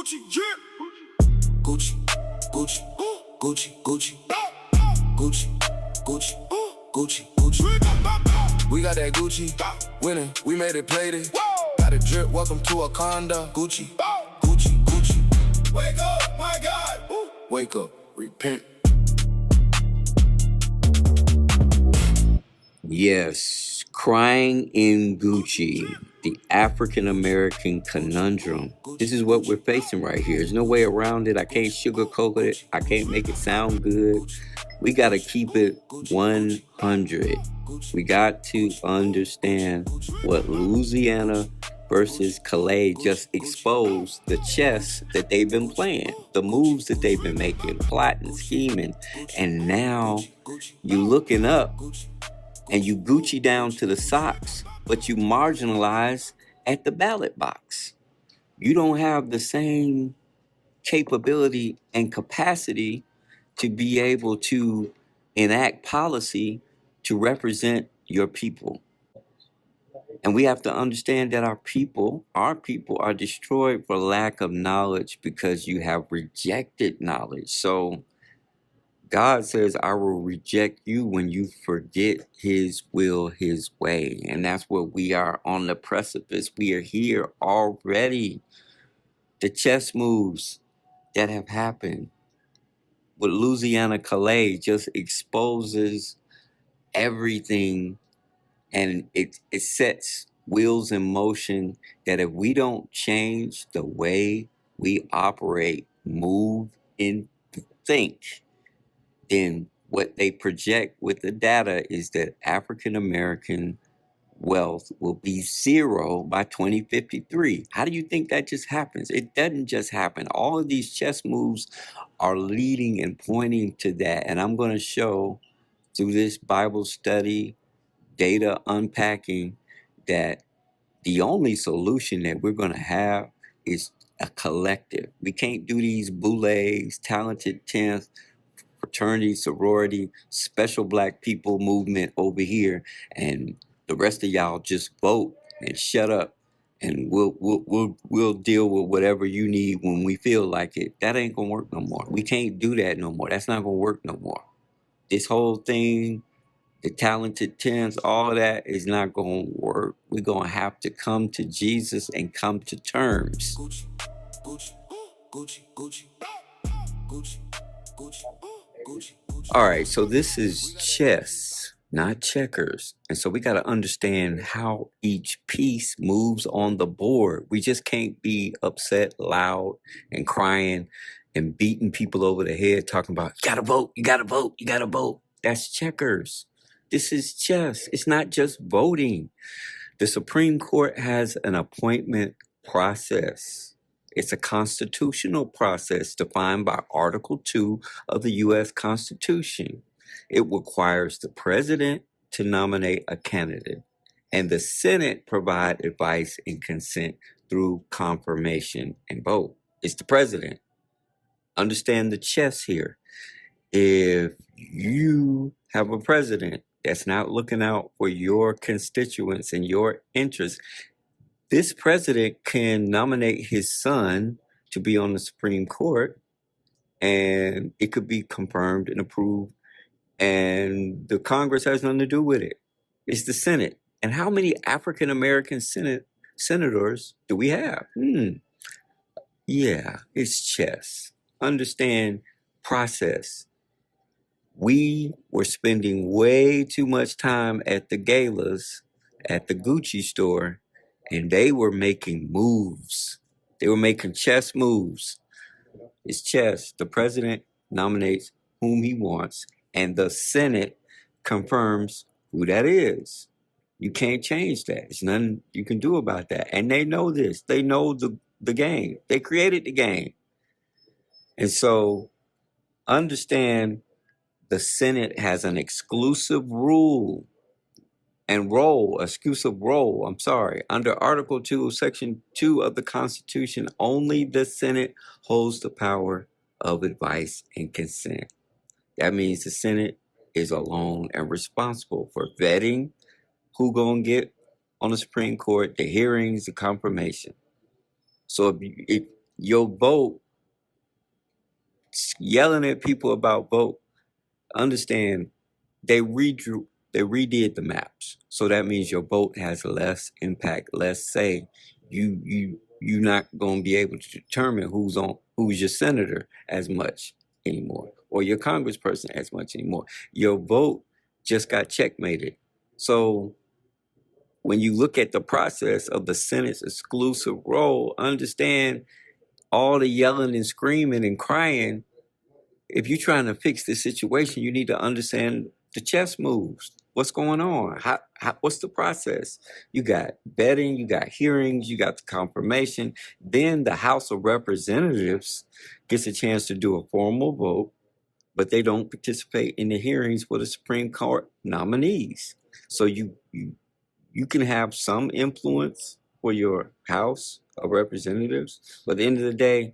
Gucci, yeah. Gucci, Gucci, Gucci, Gucci, Gucci, Gucci, Gucci, Gucci. We got that Gucci, winning, we made it, played it. Got a drip, welcome to Wakanda. Gucci, Gucci, Gucci. Wake up, my God. Wake up, repent. Yes, crying in Gucci, the African American conundrum. This is what we're facing right here. There's no way around it. I can't sugarcoat it. I can't make it sound good. We got to keep it 100. We got to understand what Louisiana versus Calais just exposed, the chess that they've been playing, the moves that they've been making, plotting, scheming. And now you looking up and you Gucci down to the socks, but you marginalize at the ballot box. You don't have the same capability and capacity to be able to enact policy to represent your people. And we have to understand that our people are destroyed for lack of knowledge because you have rejected knowledge. So God says, I will reject you when you forget his will, his way. And that's what we are on the precipice. We are here already. The chess moves that have happened with Louisiana Calais just exposes everything, and it sets wheels in motion that if we don't change the way we operate, move, and think, then what they project with the data is that African American wealth will be zero by 2053. How do you think that just happens? It doesn't just happen. All of these chess moves are leading and pointing to that. And I'm going to show through this Bible study, data unpacking, that the only solution that we're going to have is a collective. We can't do these boulets, talented tenth, fraternity, sorority, special black people movement over here, and the rest of y'all just vote and shut up, and we'll deal with whatever you need when we feel like it. That ain't gonna work no more. We can't do that no more. That's not gonna work no more. This whole thing, the talented tens, all of that is not gonna work. We're gonna have to come to Jesus and come to terms. Gucci, Gucci, Gucci, Gucci, Gucci, Gucci, Gucci. All right, so this is chess, not checkers. And so we got to understand how each piece moves on the board. We just can't be upset, loud, and crying and beating people over the head, talking about, you got to vote, you got to vote, you got to vote. That's checkers. This is chess. It's not just voting. The Supreme Court has an appointment process. It's a constitutional process defined by Article 2 of the U.S. Constitution. It requires the president to nominate a candidate, and the Senate provide advice and consent through confirmation and vote. It's the president. Understand the chess here. If you have a president that's not looking out for your constituents and your interests, this president can nominate his son to be on the Supreme Court, and it could be confirmed and approved, and the Congress has nothing to do with it. It's the Senate. And how many African American senators do we have? Yeah, it's chess. Understand process. We were spending way too much time at the galas, at the Gucci store, and they were making moves. They were making chess moves. It's chess. The president nominates whom he wants, and the Senate confirms who that is. You can't change that. There's nothing you can do about that. And they know this. They know the game. They created the game. And so understand the Senate has an exclusive role, under Article 2, Section 2 of the Constitution. Only the Senate holds the power of advice and consent. That means the Senate is alone and responsible for vetting who gonna get on the Supreme Court, the hearings, the confirmation. So if your vote, yelling at people about vote, understand they redid the maps. So that means your vote has less impact, less say. You're not gonna be able to determine who's your senator as much anymore, or your congressperson as much anymore. Your vote just got checkmated. So when you look at the process of the Senate's exclusive role, understand all the yelling and screaming and crying. If you're trying to fix the situation, you need to understand the chess moves. What's going on? What's the process? You got vetting, you got hearings, you got the confirmation. Then the House of Representatives gets a chance to do a formal vote, but they don't participate in the hearings for the Supreme Court nominees. So you can have some influence for your House of Representatives, but at the end of the day,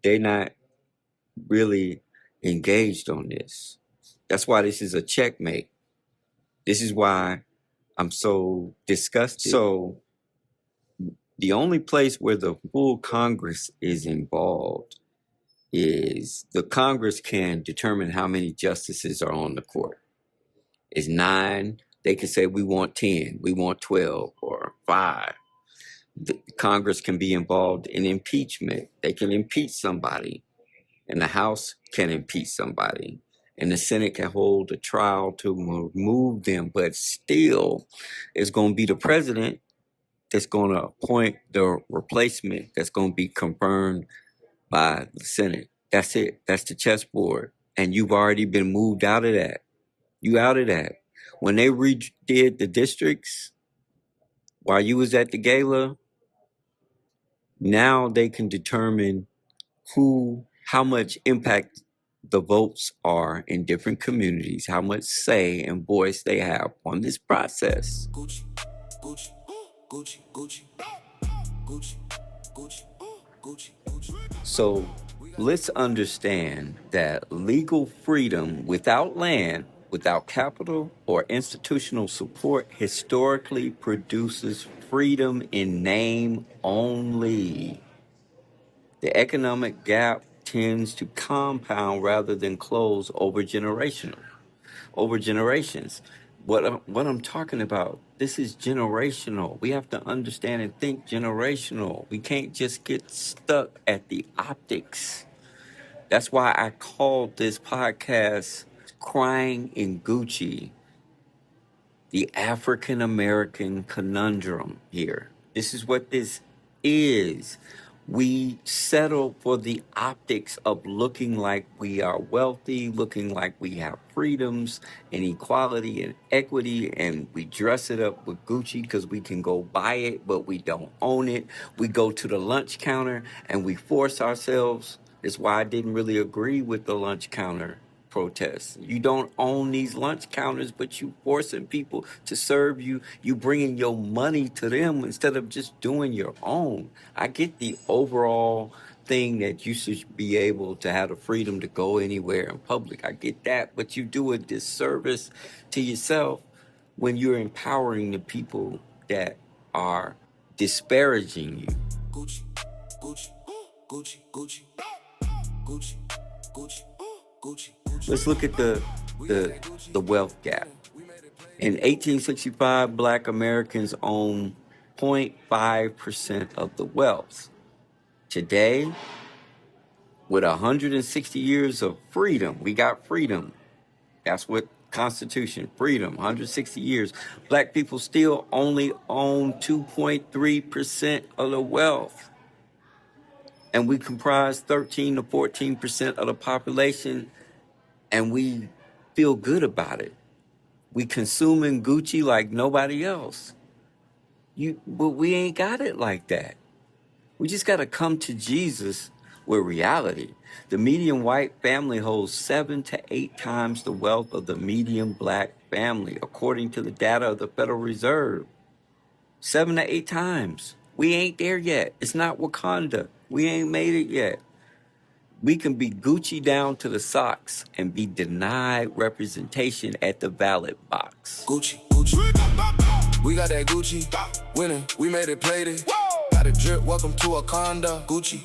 they're not really engaged on this. That's why this is a checkmate. This is why I'm so disgusted. So the only place where the full Congress is involved is the Congress can determine how many justices are on the court. It's 9. They can say we want 10, we want 12 or 5. The Congress can be involved in impeachment. They can impeach somebody. And the House can impeach somebody, and the Senate can hold a trial to remove them, but still it's going to be the president that's going to appoint the replacement that's going to be confirmed by the Senate. That's it. That's the chessboard. And you've already been moved out of that. You out of that. When they redid the districts, while you was at the gala, now they can determine how much impact the votes are in different communities, how much say and voice they have on this process. Gucci, Gucci, Gucci, Gucci, Gucci, Gucci, Gucci, Gucci. So let's understand that legal freedom without land, without capital or institutional support, historically produces freedom in name only. The economic gap tends to compound rather than close over generations. What I'm talking about, this is generational. We have to understand and think generational. We can't just get stuck at the optics. That's why I called this podcast Crying in Gucci, the African American conundrum here. This is what this is. We settle for the optics of looking like we are wealthy, looking like we have freedoms and equality and equity, and we dress it up with Gucci because we can go buy it, but we don't own it. We go to the lunch counter and we force ourselves. That's why I didn't really agree with the lunch counter protests. You don't own these lunch counters, but you forcing people to serve you. You bringing your money to them instead of just doing your own. I get the overall thing that you should be able to have the freedom to go anywhere in public. I get that, but you do a disservice to yourself when you're empowering the people that are disparaging you. Gucci, Gucci, Gucci, Gucci, Gucci, Gucci, Gucci. Let's look at the wealth gap. In 1865, Black Americans owned 0.5% of the wealth. Today, with 160 years of freedom, we got freedom. That's what Constitution, freedom, 160 years. Black people still only own 2.3% of the wealth. And we comprise 13 to 14% of the population, and we feel good about it. We consuming Gucci like nobody else. But we ain't got it like that. We just got to come to Jesus with reality. The median white family holds 7 to 8 times the wealth of the median black family, according to the data of the Federal Reserve. 7 to 8 times. We ain't there yet. It's not Wakanda. We ain't made it yet. We can be Gucci down to the socks and be denied representation at the ballot box. Gucci, Gucci. We got that Gucci. Winning, we made it, played it. got a drip, welcome to Wakanda. Gucci.